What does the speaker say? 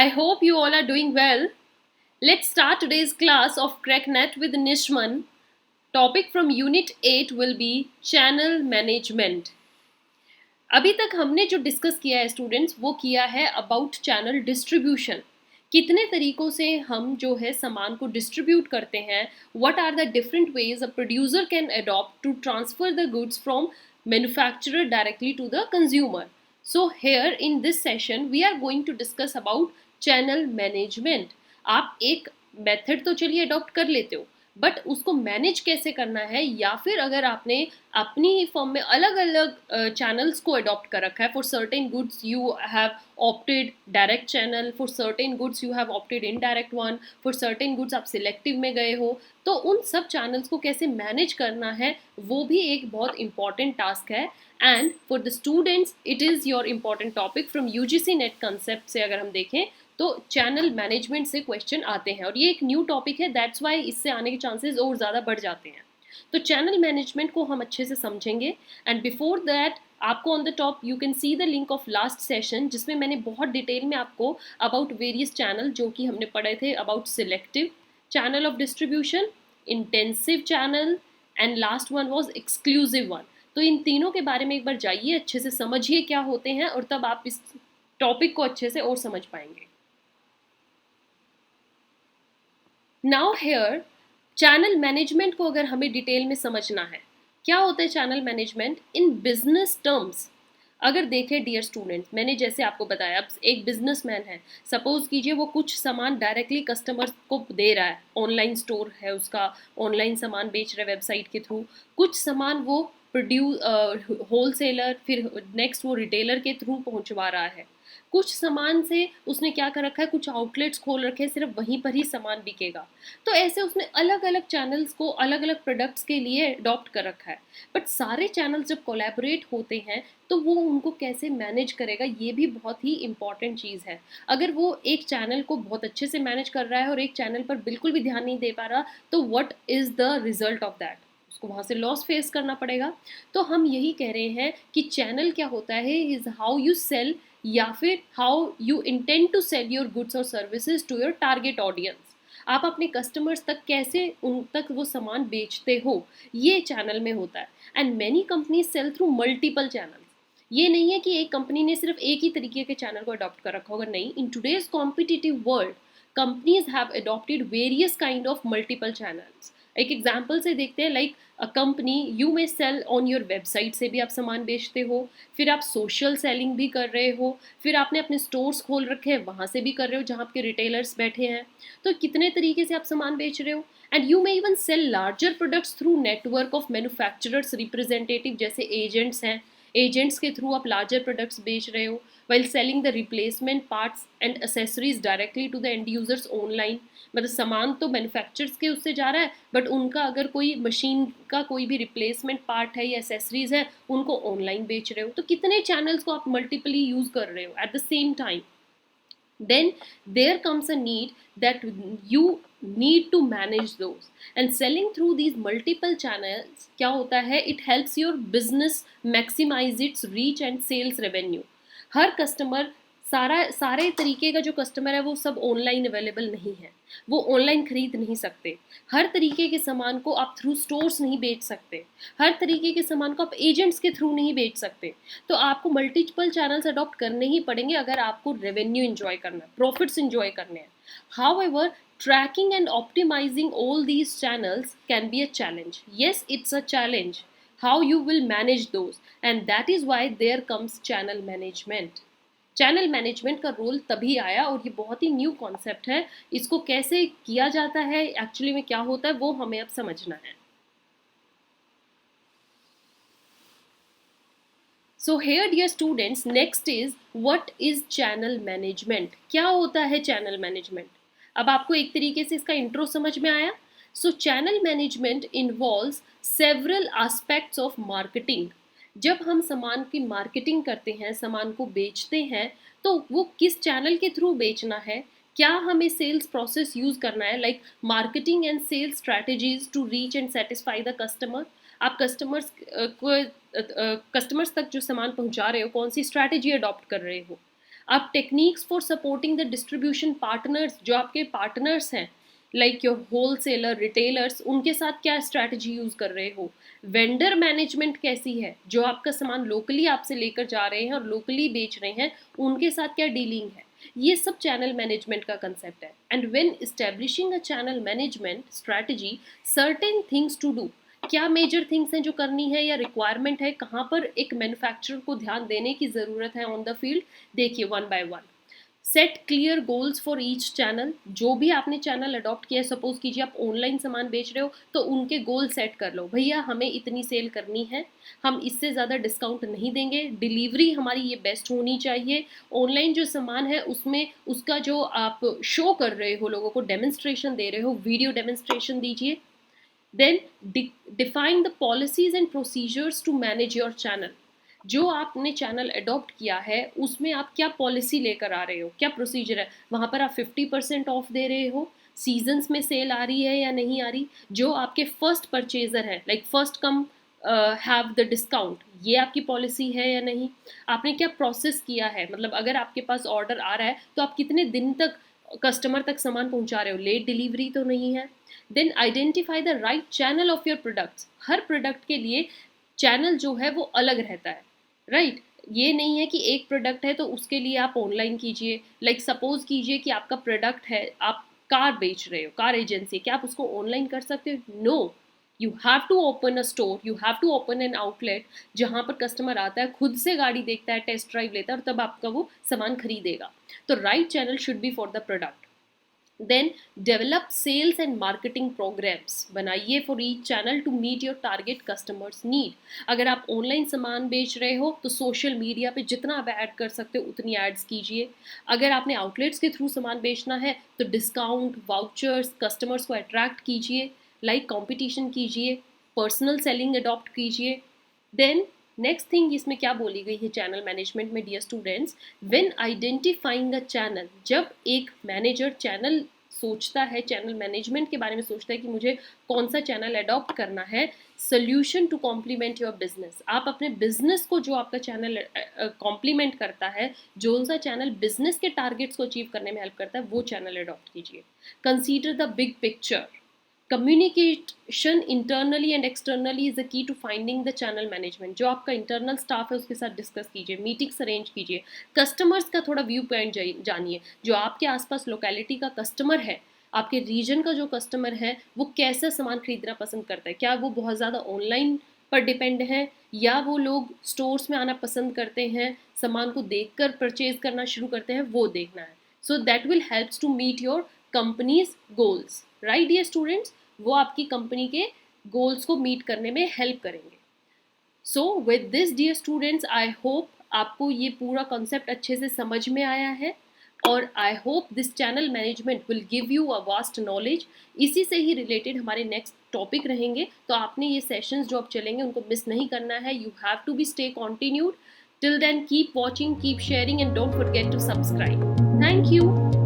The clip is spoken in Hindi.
I hope you all are doing well. Let's start today's class of CrackNet with Nishman. Topic from Unit 8 will be Channel Management. अभी तक हमने जो डिस्कस किया है स्टूडेंट्स वो किया है अबाउट चैनल डिस्ट्रीब्यूशन. कितने तरीकों से हम जो है सामान को डिस्ट्रीब्यूट करते हैं. What are the different ways a producer can adopt to transfer the goods from manufacturer directly to the consumer. So here in this session we are going to discuss about channel management. आप एक मेथड तो चलिए अडॉप्ट कर लेते हो बट उसको मैनेज कैसे करना है, या फिर अगर आपने अपनी फर्म में अलग अलग चैनल्स को अडॉप्ट कर रखा है. For certain goods you have opted direct channel, for certain goods you have opted indirect one, for certain goods आप सिलेक्टिव में गए हो, तो उन सब चैनल्स को कैसे मैनेज करना है वो भी एक बहुत इंपॉर्टेंट टास्क है. And for the students it is your important topic from UGC net concept से अगर हम देखें तो चैनल मैनेजमेंट से क्वेश्चन आते हैं और ये एक न्यू टॉपिक है, दैट्स वाई इससे आने के चांसेस और ज़्यादा बढ़ जाते हैं. तो चैनल मैनेजमेंट को हम अच्छे से समझेंगे. एंड बिफोर दैट आपको on the top you can see the link of last session जिसमें मैंने बहुत डिटेल में आपको अबाउट वेरियस चैनल जो कि हमने पढ़े थे, about selective channel of distribution, intensive channel and last one was exclusive one. तो इन तीनों के बारे में एक बार जाइए, अच्छे से समझिए क्या होते हैं और तब आप इस टॉपिक को अच्छे से और समझ पाएंगे. नाउ हेयर चैनल मैनेजमेंट को अगर हमें डिटेल में समझना है, क्या होता है channel management in business terms. अगर देखें डियर स्टूडेंट्स, मैंने जैसे आपको बताया, अब एक बिजनेसमैन है, सपोज कीजिए वो कुछ सामान डायरेक्टली कस्टमर को दे रहा है, ऑनलाइन स्टोर है उसका, ऑनलाइन सामान बेच रहा है वेबसाइट के थ्रू, कुछ सामान वो होलसेलर, फिर नेक्स्ट वो रिटेलर के थ्रू पहुंचवा रहा है. कुछ सामान से उसने क्या कर रखा है, कुछ आउटलेट्स खोल रखे हैं, सिर्फ वहीं पर ही सामान बिकेगा. तो ऐसे उसने अलग अलग चैनल्स को अलग अलग प्रोडक्ट्स के लिए अडॉप्ट कर रखा है. बट सारे चैनल्स जब कोलैबोरेट होते हैं तो वो उनको कैसे मैनेज करेगा, ये भी बहुत ही इंपॉर्टेंट चीज़ है. अगर वो एक चैनल को बहुत अच्छे से मैनेज कर रहा है और एक चैनल पर बिल्कुल भी ध्यान नहीं दे पा रहा, तो what is the result of that, उसको वहाँ से लॉस फेस करना पड़ेगा. तो हम यही कह रहे हैं कि चैनल क्या होता है इज़ हाउ यू सेल, या फिर how you intend to sell your goods और services to your target audience. आप अपने कस्टमर्स तक कैसे उन तक वो सामान बेचते हो, ये चैनल में होता है. And many companies sell through multiple channels. ये नहीं है कि एक कंपनी ने सिर्फ एक ही तरीके के चैनल को अडॉप्ट कर रखा होगा, नहीं. In today's competitive world companies have adopted various kind of multiple channels. एक एग्जाम्पल से देखते हैं, like a company you may sell on your website से भी आप सामान बेचते हो, फिर आप सोशल सेलिंग भी कर रहे हो, फिर आपने अपने स्टोर्स खोल रखे हैं वहाँ से भी कर रहे हो जहाँ आपके रिटेलर्स बैठे हैं. तो कितने तरीके से आप सामान बेच रहे हो. And you may even sell larger products through network of manufacturers representative, जैसे एजेंट्स हैं, एजेंट्स के थ्रू आप लार्जर प्रोडक्ट्स बेच रहे हो while selling the replacement parts and accessories directly to the end users online. मतलब सामान तो मैन्युफैक्चरर्स के उससे जा रहा है बट उनका अगर कोई मशीन का कोई भी रिप्लेसमेंट पार्ट है या एसेसरीज है उनको ऑनलाइन बेच रहे हो. तो कितने चैनल्स को आप मल्टीपली यूज कर रहे हो at the same time. Then there comes a need that you need to manage those. And selling through these multiple channels क्या होता है, it helps your business maximize its reach and sales revenue. Her customer, सारे तरीके का जो कस्टमर है वो सब ऑनलाइन अवेलेबल नहीं है, वो ऑनलाइन खरीद नहीं सकते. हर तरीके के सामान को आप थ्रू स्टोर्स नहीं बेच सकते, हर तरीके के सामान को आप एजेंट्स के थ्रू नहीं बेच सकते. तो आपको मल्टीपल चैनल्स अडॉप्ट करने ही पड़ेंगे अगर आपको रेवेन्यू इंजॉय करना है, प्रॉफिट्स इंजॉय करने हैं. However tracking and optimizing all these channels can be a challenge. Yes, it's a challenge. How you will manage those, and that is why there comes channel management. Channel management का रोल तभी आया और ये बहुत ही न्यू कॉन्सेप्ट है. इसको कैसे किया जाता है, एक्चुअली में क्या होता है, वो हमें अब समझना है. So here dear students, next is what is channel management. क्या होता है चैनल मैनेजमेंट. अब आपको एक तरीके से इसका इंट्रो समझ में आया. सो channel management involves several aspects of marketing. जब हम सामान की मार्केटिंग करते हैं, सामान को बेचते हैं, तो वो किस चैनल के थ्रू बेचना है, क्या हमें सेल्स प्रोसेस यूज करना है, like marketing and sales strategies to reach and satisfy the customer. आप कस्टमर्स तक जो सामान पहुंचा रहे हो, कौन सी स्ट्रैटेजी अडॉप्ट कर रहे हो. आप techniques for supporting the distribution partners, जो आपके पार्टनर्स हैं लाइक योर होलसेलर रिटेलर्स, उनके साथ क्या स्ट्रैटेजी यूज कर रहे हो। वेंडर मैनेजमेंट कैसी है, जो आपका सामान लोकली आपसे लेकर जा रहे हैं और लोकली बेच रहे हैं, उनके साथ क्या डीलिंग है। ये सब चैनल मैनेजमेंट का कंसेप्ट है। And when establishing a channel management strategy, certain things to do, क्या मेजर थिंग्स हैं जो करनी है या रिक्वायरमेंट है, कहाँ पर एक मैन्युफैक्चरर को ध्यान देने की ज़रूरत है ऑन द फील्ड। देखिए one by one. Set clear goals for each channel, जो भी आपने चैनल अडॉप्ट किया है, सपोज कीजिए आप ऑनलाइन सामान बेच रहे हो तो उनके गोल सेट कर लो, भैया हमें इतनी सेल करनी है, हम इससे ज़्यादा डिस्काउंट नहीं देंगे, डिलीवरी हमारी ये बेस्ट होनी चाहिए, ऑनलाइन जो सामान है उसमें उसका जो आप शो कर रहे हो, लोगों को डेमोन्स्ट्रेशन दे रहे हो, वीडियो डेमोन्स्ट्रेशन दीजिए। Then define the policies and procedures to manage your channel, जो आपने चैनल अडॉप्ट किया है उसमें आप क्या पॉलिसी लेकर आ रहे हो, क्या प्रोसीजर है, वहाँ पर आप 50% ऑफ दे रहे हो, सीजन्स में सेल आ रही है या नहीं आ रही, जो आपके फर्स्ट परचेजर है like first come have the discount, ये आपकी पॉलिसी है या नहीं, आपने क्या प्रोसेस किया है, मतलब अगर आपके पास ऑर्डर आ रहा है तो आप कितने दिन तक कस्टमर तक सामान पहुंचा रहे हो, लेट डिलीवरी तो नहीं है। Then identify the right channel of your products, हर प्रोडक्ट के लिए चैनल जो है वो अलग रहता है, राइट। ये नहीं है कि एक प्रोडक्ट है तो उसके लिए आप ऑनलाइन कीजिए, लाइक सपोज कीजिए कि आपका प्रोडक्ट है, आप कार बेच रहे हो, कार एजेंसी, क्या आप उसको ऑनलाइन कर सकते हो? No, you have to open a store, you have to open an outlet जहाँ पर कस्टमर आता है, खुद से गाड़ी देखता है, टेस्ट ड्राइव लेता है और तब आपका वो सामान खरीदेगा। तो right channel should be for the product. Then develop sales and marketing programs, बनाइए for each channel to meet your target customers need. अगर आप ऑनलाइन सामान बेच रहे हो तो सोशल मीडिया पे जितना आप ऐड कर सकते हो उतनी एड्स कीजिए। अगर आपने आउटलेट्स के थ्रू सामान बेचना है तो डिस्काउंट, वाउचर्स, कस्टमर्स को अट्रैक्ट कीजिए, लाइक कंपटीशन कीजिए, पर्सनल सेलिंग अडॉप्ट कीजिए। देन नेक्स्ट थिंग इसमें क्या बोली गई है चैनल मैनेजमेंट में dear students, when identifying a channel, जब एक मैनेजर चैनल सोचता है, चैनल मैनेजमेंट के बारे में सोचता है कि मुझे कौन सा चैनल अडॉप्ट करना है, solution to complement your business, आप अपने बिजनेस को जो आपका चैनल कॉम्प्लीमेंट करता है, जो सा चैनल बिजनेस के टारगेट्स को अचीव करने में हेल्प करता है, वो चैनल अडॉप्ट कीजिए। Consider the big picture, communication internally and externally is the key to finding the channel management, जो आपका इंटरनल स्टाफ है उसके साथ डिस्कस कीजिए, मीटिंग्स अरेंज कीजिए, कस्टमर्स का थोड़ा व्यू पॉइंट जानिए, जो आपके आसपास लोकेलिटी का कस्टमर है, आपके रीजन का जो कस्टमर है वो कैसा सामान खरीदना पसंद करता है, क्या वो बहुत ज़्यादा ऑनलाइन पर डिपेंड है या वो लोग स्टोर्स में आना पसंद करते हैं, सामान को देखकर परचेज करना शुरू करते हैं, वो देखना है। So that will helps to meet your companies goals, right dear students, वो आपकी कंपनी के गोल्स को मीट करने में हेल्प करेंगे। So with this dear students, I hope आपको ये पूरा कॉन्सेप्ट अच्छे से समझ में आया है और I hope this channel management will give you a vast knowledge. इसी से ही रिलेटेड हमारे नेक्स्ट टॉपिक रहेंगे, तो आपने ये सेशंस जो अब चलेंगे उनको मिस नहीं करना है। You have to be stay continued. Till then keep watching, keep sharing and don't forget to subscribe. Thank you.